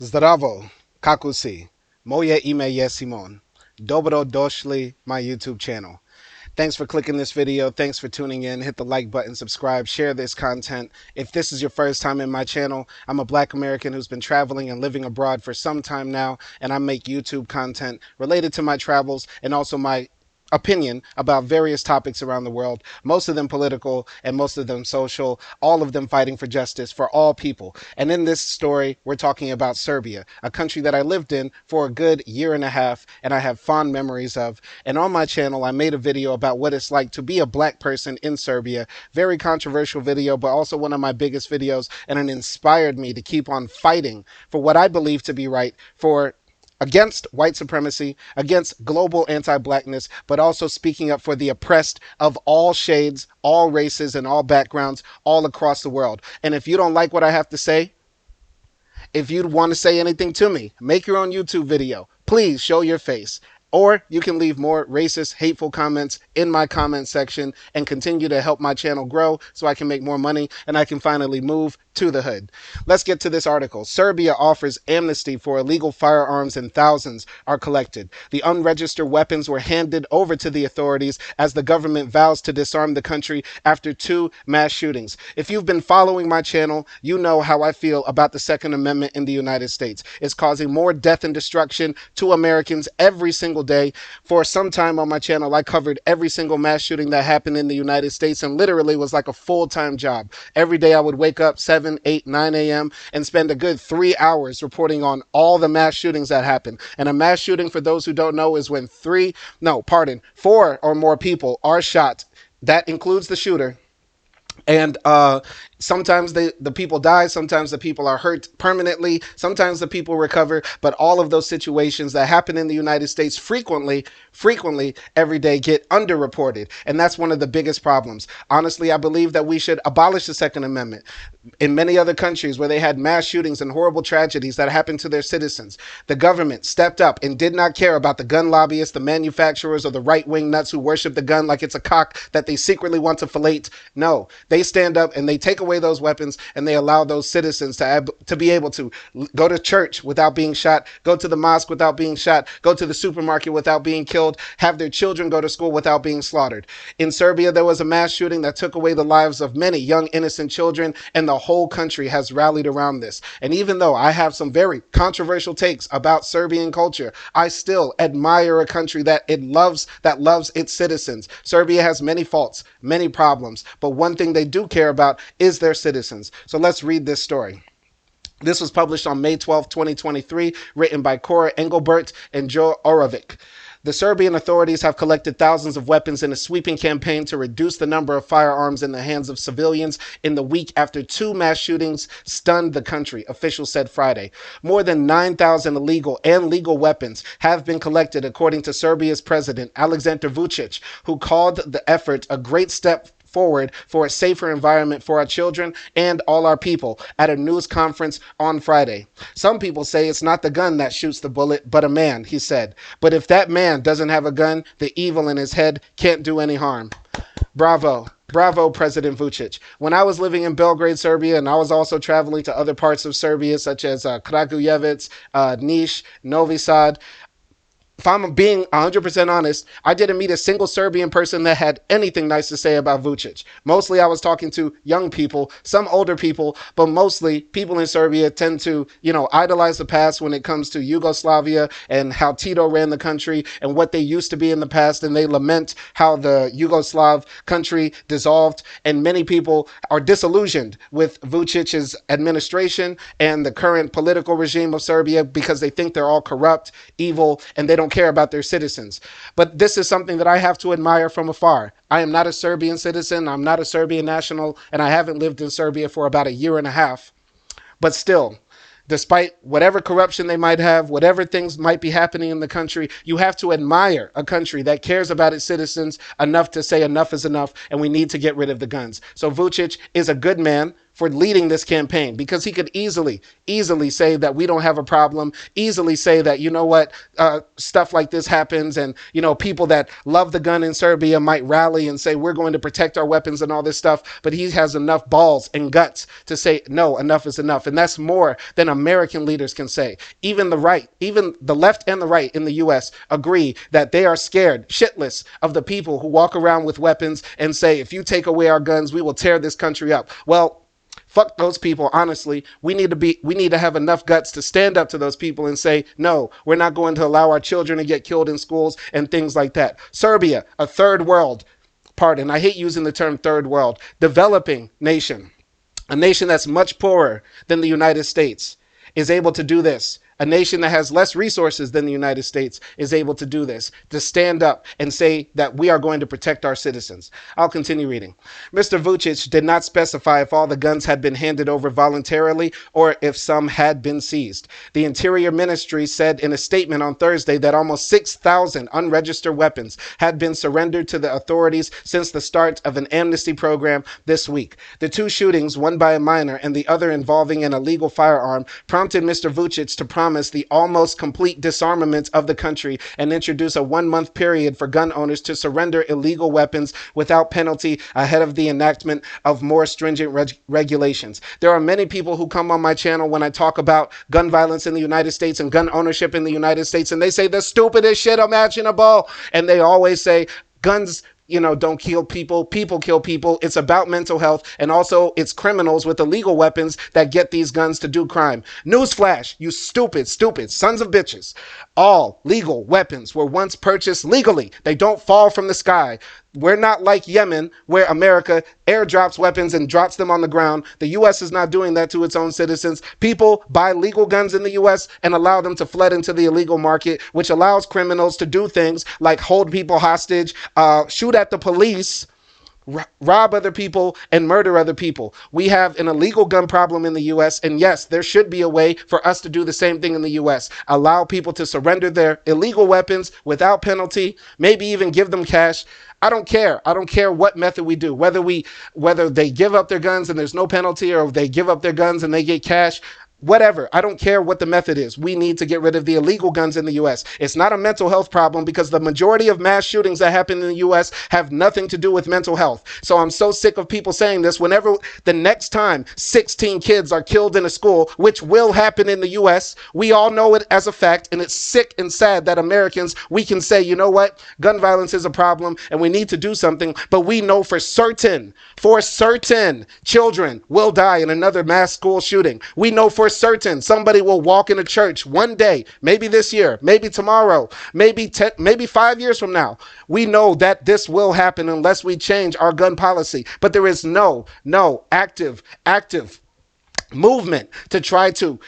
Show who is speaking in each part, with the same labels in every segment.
Speaker 1: Zdravo, kako si? Moje ime je Simon. Dobro došli my YouTube channel. Thanks for clicking this video. Thanks for tuning in. Hit the like button, subscribe, share this content. If this is your first time in my channel, I'm a Black American who's been traveling and living abroad for some time now, and I make YouTube content related to my travels and also my opinion about various topics around the world, most of them political and most of them social, all of them fighting for justice for all people. And in this story, we're talking about Serbia, a country that I lived in for a good year and a half and I have fond memories of. And on my channel, I made a video about what it's like to be a black person in Serbia. Very controversial video, but also one of my biggest videos, and it inspired me to keep on fighting for what I believe to be right, for against white supremacy, against global anti-blackness, but also speaking up for the oppressed of all shades, all races, and all backgrounds all across the world. And if you don't like what I have to say, if you want to say anything to me, make your own YouTube video. Please show your face. Or you can leave more racist, hateful comments in my comment section and continue to help my channel grow so I can make more money and I can finally move to the hood. Let's get to this article. Serbia offers amnesty for illegal firearms and thousands are collected. The unregistered weapons were handed over to the authorities as the government vows to disarm the country after 2 mass shootings. If you've been following my channel, you know how I feel about the Second Amendment in the United States. It's causing more death and destruction to Americans every single day. For some time on my channel, I covered every single mass shooting that happened in the United States and literally was like a full-time job. Every day I would wake up 7, 8, 9 a.m. and spend a good 3 hours reporting on all the mass shootings that happen. And a mass shooting, for those who don't know, is when 4 or more people are shot. That includes the shooter. And sometimes the people die, sometimes the people are hurt permanently, sometimes the people recover, but all of those situations that happen in the United States frequently every day get underreported. And that's one of the biggest problems. Honestly, I believe that we should abolish the Second Amendment. In many other countries where they had mass shootings and horrible tragedies that happened to their citizens, the government stepped up and did not care about the gun lobbyists, the manufacturers, or the right-wing nuts who worship the gun like it's a cock that they secretly want to fillet. No, they stand up and they take away those weapons and they allow those citizens to be able to go to church without being shot, go to the mosque without being shot, go to the supermarket without being killed, have their children go to school without being slaughtered. In Serbia, there was a mass shooting that took away the lives of many young innocent children, and the whole country has rallied around this. And even though I have some very controversial takes about Serbian culture, I still admire a country that loves its citizens. Serbia has many faults, many problems, but one thing they do care about is their citizens. So let's read this story. This was published on May 12, 2023, written by Cora Engelbert and Joe Orovic. The Serbian authorities have collected thousands of weapons in a sweeping campaign to reduce the number of firearms in the hands of civilians in the week after 2 mass shootings stunned the country, officials said Friday. More than 9,000 illegal and legal weapons have been collected, according to Serbia's president, Aleksandar Vučić, who called the effort a great step forward for a safer environment for our children and all our people at a news conference on Friday. Some people say it's not the gun that shoots the bullet, but a man, he said. But if that man doesn't have a gun, the evil in his head can't do any harm. Bravo. Bravo, President Vučić. When I was living in Belgrade, Serbia, and I was also traveling to other parts of Serbia, such as Kragujevac, Niš, Novi Sad, if I'm being 100% honest, I didn't meet a single Serbian person that had anything nice to say about Vučić. Mostly I was talking to young people, some older people, but mostly people in Serbia tend to, idolize the past when it comes to Yugoslavia and how Tito ran the country and what they used to be in the past, and they lament how the Yugoslav country dissolved, and many people are disillusioned with Vučić's administration and the current political regime of Serbia because they think they're all corrupt, evil, and they don't care about their citizens. But this is something that I have to admire from afar. I am not a Serbian citizen, I'm not a Serbian national, and I haven't lived in Serbia for about a year and a half. But still, despite whatever corruption they might have, whatever things might be happening in the country, you have to admire a country that cares about its citizens enough to say enough is enough and we need to get rid of the guns. So Vučić is a good man for leading this campaign, because he could easily say that we don't have a problem, easily say that, you know what, stuff like this happens, and, you know, people that love the gun in Serbia might rally and say we're going to protect our weapons and all this stuff. But he has enough balls and guts to say, no, enough is enough. And that's more than American leaders can say. Even the right, even the left and the right in the US agree that they are scared shitless of the people who walk around with weapons and say, if you take away our guns, we will tear this country up. Well, fuck those people. Honestly, we need to have enough guts to stand up to those people and say, no, we're not going to allow our children to get killed in schools and things like that. Serbia, a third world, pardon, I hate using the term third world, developing nation, a nation that's much poorer than the United States, is able to do this. A nation that has less resources than the United States is able to do this, to stand up and say that we are going to protect our citizens. I'll continue reading. Mr. Vučić did not specify if all the guns had been handed over voluntarily or if some had been seized. The Interior Ministry said in a statement on Thursday that almost 6,000 unregistered weapons had been surrendered to the authorities since the start of an amnesty program this week. The two shootings, one by a minor and the other involving an illegal firearm, prompted Mr. Vučić to promise the almost complete disarmament of the country and introduce a 1-month period for gun owners to surrender illegal weapons without penalty ahead of the enactment of more stringent regulations. There are many people who come on my channel when I talk about gun violence in the United States and gun ownership in the United States, and they say the stupidest shit imaginable. And they always say guns, you know, don't kill people. People kill people. It's about mental health. And also it's criminals with illegal weapons that get these guns to do crime. Newsflash, you stupid sons of bitches. All legal weapons were once purchased legally. They don't fall from the sky. We're not like Yemen, where America airdrops weapons and drops them on the ground. The U.S. is not doing that to its own citizens. People buy legal guns in the U.S. and allow them to flood into the illegal market, which allows criminals to do things like hold people hostage, shoot at the police, rob other people, and murder other people. We have an illegal gun problem in the U.S., and yes, there should be a way for us to do the same thing in the U.S. Allow people to surrender their illegal weapons without penalty, maybe even give them cash. I don't care. I don't care what method we do, whether they give up their guns and there's no penalty, or if they give up their guns and they get cash. Whatever. I don't care what the method is. We need to get rid of the illegal guns in the U.S. It's not a mental health problem, because the majority of mass shootings that happen in the U.S. have nothing to do with mental health. So I'm so sick of people saying this. Whenever the next time 16 kids are killed in a school, which will happen in the U.S., we all know it as a fact, and it's sick and sad that Americans, we can say, you know what, gun violence is a problem and we need to do something, but we know for certain, children will die in another mass school shooting. We know for certain somebody will walk in a church one day, maybe this year, maybe tomorrow, maybe 5 years from now. We know that this will happen unless we change our gun policy. But there is no active movement to try to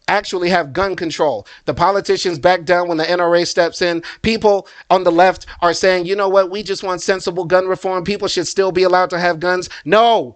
Speaker 1: actually have gun control. The politicians back down when the NRA steps in. People on the left are saying, you know what, we just want sensible gun reform. People should still be allowed to have guns. No,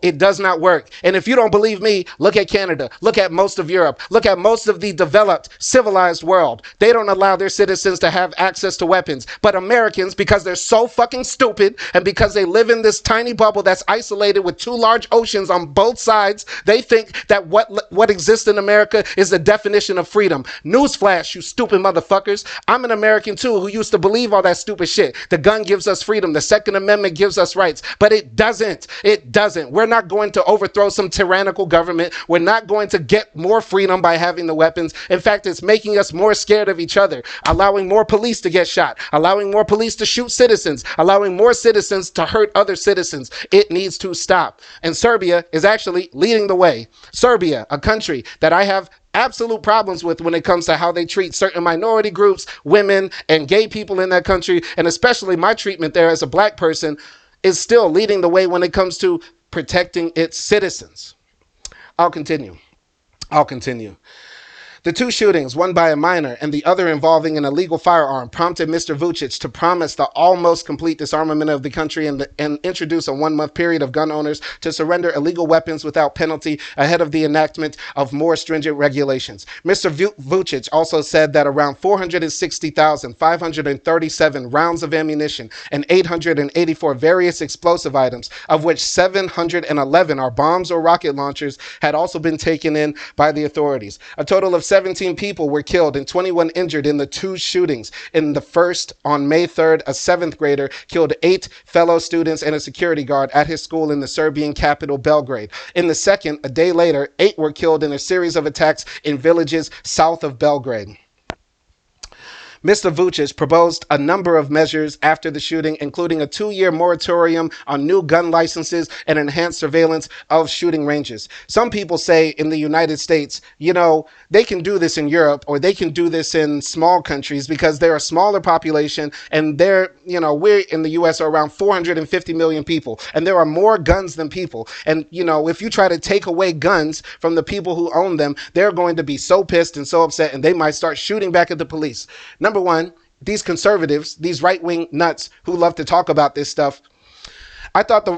Speaker 1: it does not work. And if you don't believe me, look at Canada. Look at most of Europe. Look at most of the developed, civilized world. They don't allow their citizens to have access to weapons. But Americans, because they're so fucking stupid, and because they live in this tiny bubble that's isolated with two large oceans on both sides, they think that what exists in America is the definition of freedom. Newsflash, you stupid motherfuckers. I'm an American too, who used to believe all that stupid shit. The gun gives us freedom. The Second Amendment gives us rights. But it doesn't. It doesn't. We're not going to overthrow some tyrannical government. We're not going to get more freedom by having the weapons. In fact, it's making us more scared of each other, allowing more police to get shot, allowing more police to shoot citizens, allowing more citizens to hurt other citizens. It needs to stop. And Serbia is actually leading the way. Serbia, a country that I have absolute problems with when it comes to how they treat certain minority groups, women, and gay people in that country, and especially my treatment there as a black person, is still leading the way when it comes to protecting its citizens. I'll continue. The two shootings, one by a minor and the other involving an illegal firearm, prompted Mr. Vučić to promise the almost complete disarmament of the country and introduce a 1-month period of gun owners to surrender illegal weapons without penalty ahead of the enactment of more stringent regulations. Mr. Vučić also said that around 460,537 rounds of ammunition and 884 various explosive items, of which 711 are bombs or rocket launchers, had also been taken in by the authorities. A total of 17 people were killed and 21 injured in the two shootings. In the first, on May 3rd, a 7th grader killed 8 fellow students and a security guard at his school in the Serbian capital, Belgrade. In the second, a day later, 8 were killed in a series of attacks in villages south of Belgrade. Mr. Vučić proposed a number of measures after the shooting, including a 2-year moratorium on new gun licenses and enhanced surveillance of shooting ranges. Some people say in the United States, they can do this in Europe or they can do this in small countries because they're a smaller population and we're in the US are around 450 million people and there are more guns than people. And, if you try to take away guns from the people who own them, they're going to be so pissed and so upset and they might start shooting back at the police. Number one, these conservatives, these right-wing nuts who love to talk about this stuff, I thought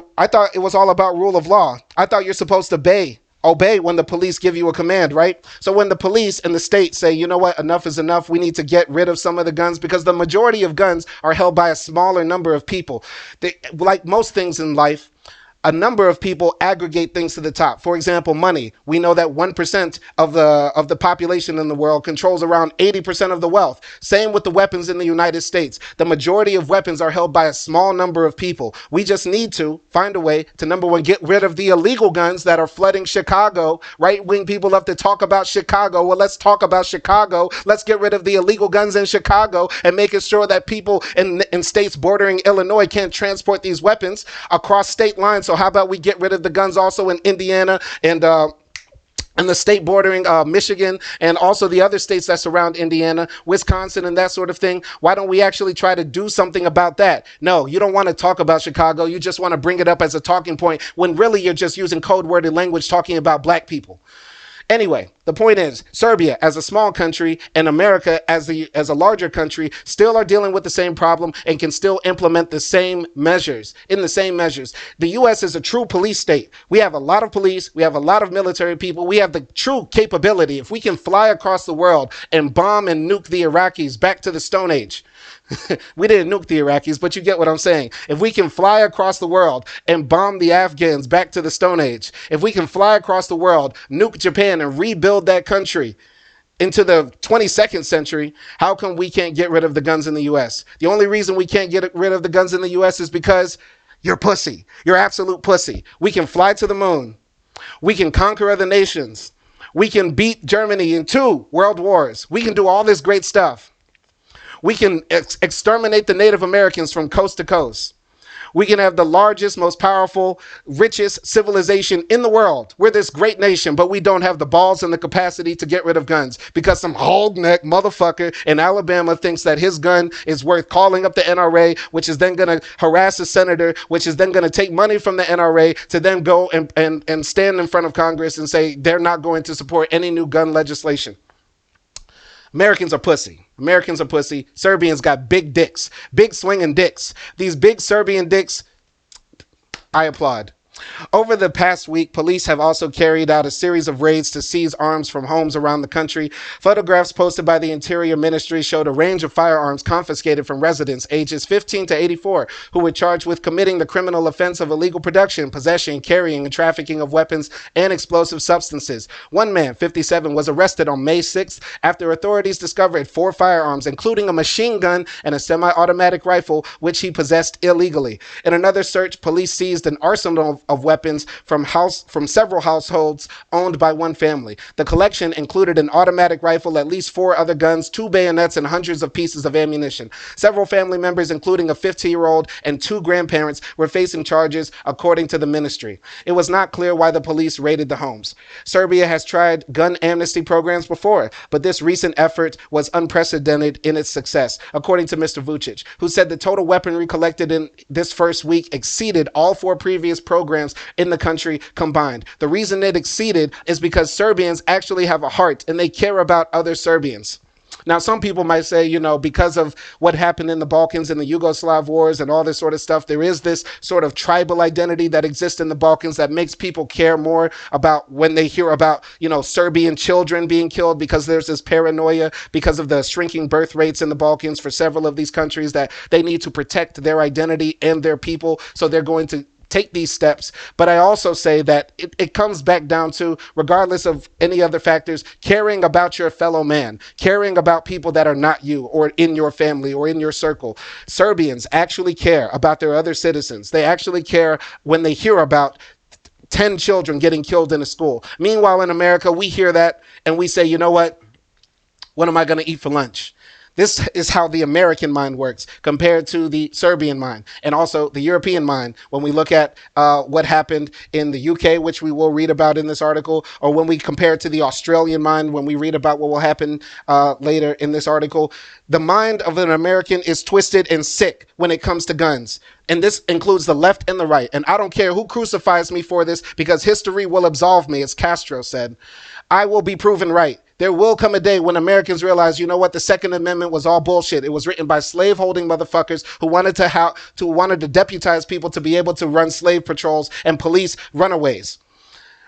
Speaker 1: it was all about rule of law. I thought you're supposed to obey when the police give you a command, right? So when the police and the state say, you know what, enough is enough, we need to get rid of some of the guns, because the majority of guns are held by a smaller number of people. Like most things in life, a number of people aggregate things to the top. For example, money. We know that 1% of the population in the world controls around 80% of the wealth. Same with the weapons in the United States. The majority of weapons are held by a small number of people. We just need to find a way to, number one, get rid of the illegal guns that are flooding Chicago. Right-wing people love to talk about Chicago. Well, let's talk about Chicago. Let's get rid of the illegal guns in Chicago and making sure that people in states bordering Illinois can't transport these weapons across state lines. So how about we get rid of the guns also in Indiana and the state bordering Michigan and also the other states that surround Indiana, Wisconsin, and that sort of thing? Why don't we actually try to do something about that? No, you don't want to talk about Chicago. You just want to bring it up as a talking point when really you're just using code-worded language talking about black people. Anyway, the point is, Serbia as a small country and America as a larger country still are dealing with the same problem and can still implement the same measures. The U.S. is a true police state. We have a lot of police. We have a lot of military people. We have the true capability. If we can fly across the world and bomb and nuke the Iraqis back to the Stone Age. We didn't nuke the Iraqis, but you get what I'm saying. If we can fly across the world and bomb the Afghans back to the Stone Age, if we can fly across the world, nuke Japan and rebuild that country into the 22nd century, how come we can't get rid of the guns in the U.S.? The only reason we can't get rid of the guns in the U.S. is because you're pussy. You're absolute pussy. We can fly to the moon. We can conquer other nations. We can beat Germany in 2 world wars. We can do all this great stuff. We can exterminate the Native Americans from coast to coast. We can have the largest, most powerful, richest civilization in the world. We're this great nation, but we don't have the balls and the capacity to get rid of guns because some hog-neck motherfucker in Alabama thinks that his gun is worth calling up the NRA, which is then going to harass a senator, which is then going to take money from the NRA to then go and stand in front of Congress and say they're not going to support any new gun legislation. Americans are pussy. Serbians got big dicks, big swinging dicks. These big Serbian dicks, I applaud. Over the past week, police have also carried out a series of raids to seize arms from homes around the country. Photographs posted by the Interior Ministry showed a range of firearms confiscated from residents ages 15 to 84 who were charged with committing the criminal offense of illegal production, possession, carrying, and trafficking of weapons and explosive substances. One man, 57, was arrested on May 6th after authorities discovered 4 firearms, including a machine gun and a semi-automatic rifle, which he possessed illegally. In another search, police seized an arsenal of weapons from several households owned by one family. The collection included an automatic rifle, at least 4 other guns, 2 bayonets, and hundreds of pieces of ammunition. Several family members, including a 15-year-old and 2 grandparents, were facing charges, according to the ministry. It was not clear why the police raided the homes. Serbia has tried gun amnesty programs before, but this recent effort was unprecedented in its success, according to Mr. Vučić, who said the total weaponry collected in this first week exceeded all 4 previous programs programs in the country combined. The reason it exceeded is because Serbians actually have a heart and they care about other Serbians. Now, some people might say, because of what happened in the Balkans and the Yugoslav wars and all this sort of stuff, there is this sort of tribal identity that exists in the Balkans that makes people care more about when they hear about, Serbian children being killed, because there's this paranoia because of the shrinking birth rates in the Balkans for several of these countries that they need to protect their identity and their people. So they're going to take these steps. But I also say that it comes back down to, regardless of any other factors, caring about your fellow man, caring about people that are not you or in your family or in your circle. Serbians actually care about their other citizens. They actually care when they hear about 10 children getting killed in a school. Meanwhile, in America, we hear that and we say, you know what am I going to eat for lunch? This is how the American mind works compared to the Serbian mind and also the European mind. When we look at what happened in the UK, which we will read about in this article, or when we compare it to the Australian mind, when we read about what will happen later in this article, the mind of an American is twisted and sick when it comes to guns. And this includes the left and the right. And I don't care who crucifies me for this, because history will absolve me, as Castro said. I will be proven right. There will come a day when Americans realize, the Second Amendment was all bullshit. It was written by slave-holding motherfuckers who wanted to deputize people to be able to run slave patrols and police runaways.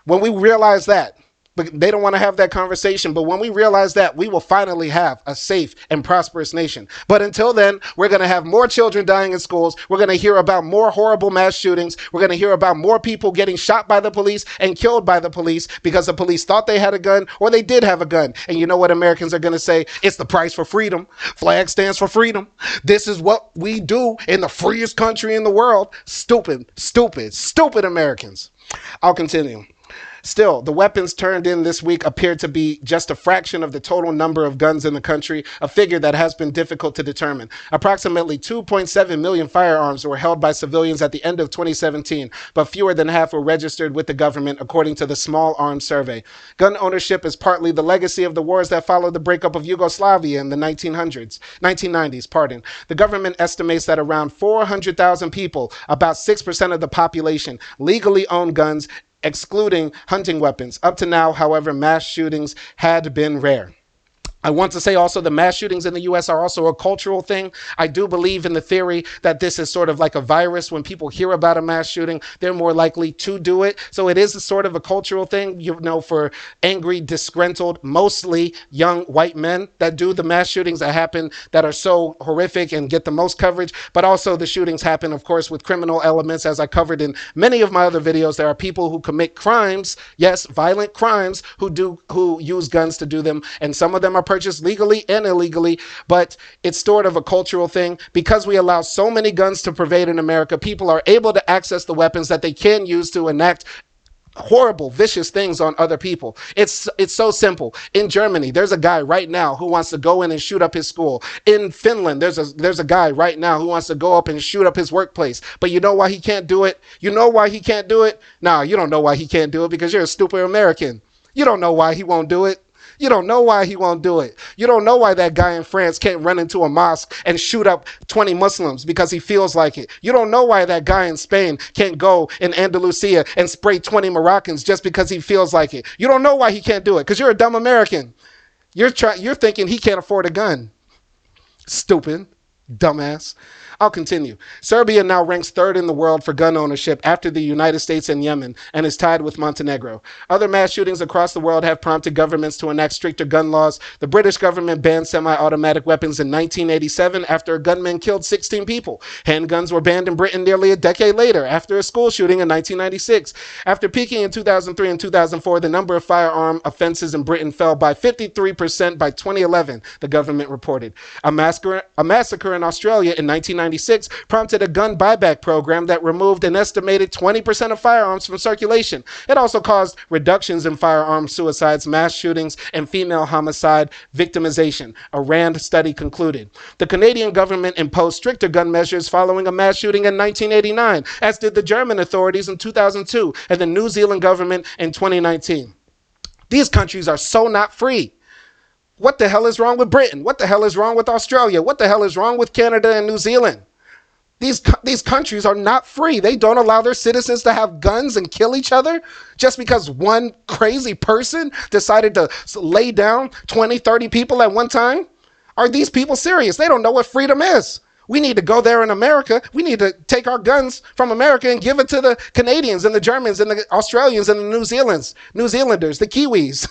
Speaker 1: When we realize that, but they don't want to have that conversation. But when we realize that, we will finally have a safe and prosperous nation. But until then, we're going to have more children dying in schools. We're going to hear about more horrible mass shootings. We're going to hear about more people getting shot by the police and killed by the police because the police thought they had a gun or they did have a gun. And you know what Americans are going to say? It's the price for freedom. Flag stands for freedom. This is what we do in the freest country in the world. Stupid, stupid, stupid Americans. I'll continue. Still, the weapons turned in this week appear to be just a fraction of the total number of guns in the country, a figure that has been difficult to determine. Approximately 2.7 million firearms were held by civilians at the end of 2017, but fewer than half were registered with the government, according to the Small Arms Survey. Gun ownership is partly the legacy of the wars that followed the breakup of Yugoslavia in the 1990s. The government estimates that around 400,000 people, about 6% of the population, legally own guns, excluding hunting weapons. Up to now, however, mass shootings had been rare. I want to say also the mass shootings in the U.S. are also a cultural thing. I do believe in the theory that this is sort of like a virus. When people hear about a mass shooting, they're more likely to do it. So it is a sort of a cultural thing, for angry, disgruntled, mostly young white men that do the mass shootings that happen that are so horrific and get the most coverage. But also the shootings happen, of course, with criminal elements. As I covered in many of my other videos, there are people who commit crimes, yes, violent crimes, who use guns to do them. And some of them are purchased legally and illegally, but it's sort of a cultural thing. Because we allow so many guns to pervade in America, people are able to access the weapons that they can use to enact horrible, vicious things on other people. It's so simple. In Germany, there's a guy right now who wants to go in and shoot up his school. In Finland, there's a guy right now who wants to go up and shoot up his workplace. But you know why he can't do it? You know why he can't do it? Nah, you don't know why he can't do it, because you're a stupid American. You don't know why he won't do it. You don't know why he won't do it. You don't know why that guy in France can't run into a mosque and shoot up 20 Muslims because he feels like it. You don't know why that guy in Spain can't go in Andalusia and spray 20 Moroccans just because he feels like it. You don't know why he can't do it, because you're a dumb American. You're thinking he can't afford a gun. Stupid, dumbass. I'll continue. Serbia now ranks third in the world for gun ownership after the United States and Yemen, and is tied with Montenegro. Other mass shootings across the world have prompted governments to enact stricter gun laws. The British government banned semi-automatic weapons in 1987 after a gunman killed 16 people. Handguns were banned in Britain nearly a decade later after a school shooting in 1996. After peaking in 2003 and 2004, the number of firearm offenses in Britain fell by 53% by 2011, the government reported. A massacre in Australia in 1996 prompted a gun buyback program that removed an estimated 20% of firearms from circulation. It also caused reductions in firearm suicides, mass shootings, and female homicide victimization, a RAND study concluded. The Canadian government imposed stricter gun measures following a mass shooting in 1989, as did the German authorities in 2002 and the New Zealand government in 2019. These countries are so not free. What the hell is wrong with Britain? What the hell is wrong with Australia? What the hell is wrong with Canada and New Zealand? These countries are not free. They don't allow their citizens to have guns and kill each other just because one crazy person decided to lay down 20, 30 people at one time. Are these people serious? They don't know what freedom is. We need to go there in America. We need to take our guns from America and give it to the Canadians and the Germans and the Australians and the New Zealanders, the Kiwis.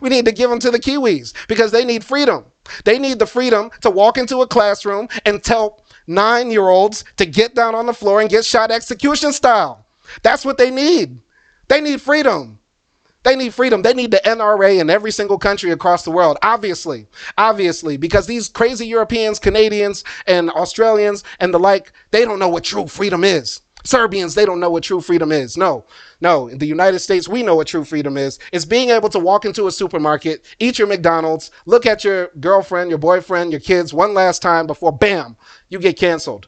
Speaker 1: We need to give them to the Kiwis because they need freedom. They need the freedom to walk into a classroom and tell 9-year-olds to get down on the floor and get shot execution style. That's what they need. They need freedom. They need freedom. They need the NRA in every single country across the world, obviously, because these crazy Europeans, Canadians, and Australians and the like, they don't know what true freedom is. Serbians, they don't know what true freedom is. No, in the United States, we know what true freedom is. It's being able to walk into a supermarket, eat your McDonald's, look at your girlfriend, your boyfriend, your kids one last time before, bam, you get canceled.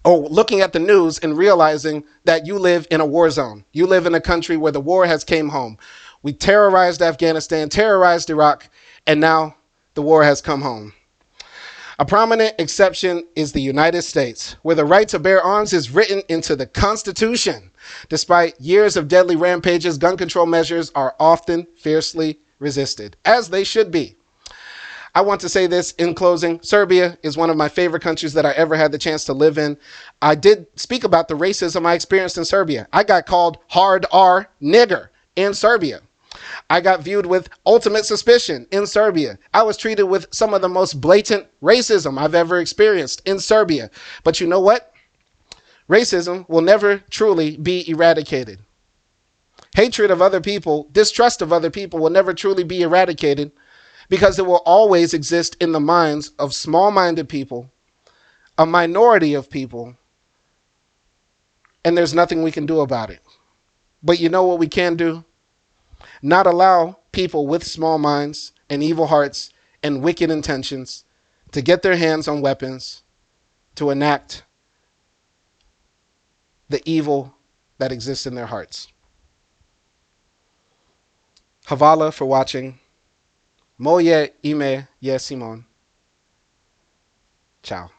Speaker 1: Or looking at the news and realizing that you live in a war zone. You live in a country where the war has came home. We terrorized Afghanistan, terrorized Iraq, and now the war has come home. A prominent exception is the United States, where the right to bear arms is written into the Constitution. Despite years of deadly rampages, gun control measures are often fiercely resisted, as they should be. I want to say this in closing. Serbia is one of my favorite countries that I ever had the chance to live in. I did speak about the racism I experienced in Serbia. I got called hard R nigger in Serbia. I got viewed with ultimate suspicion in Serbia. I was treated with some of the most blatant racism I've ever experienced in Serbia. But you know what? Racism will never truly be eradicated. Hatred of other people, distrust of other people will never truly be eradicated, because it will always exist in the minds of small-minded people, a minority of people, and there's nothing we can do about it. But you know what we can do? Not allow people with small minds and evil hearts and wicked intentions to get their hands on weapons to enact the evil that exists in their hearts. Havala for watching. Moje ime je Simon. Ciao.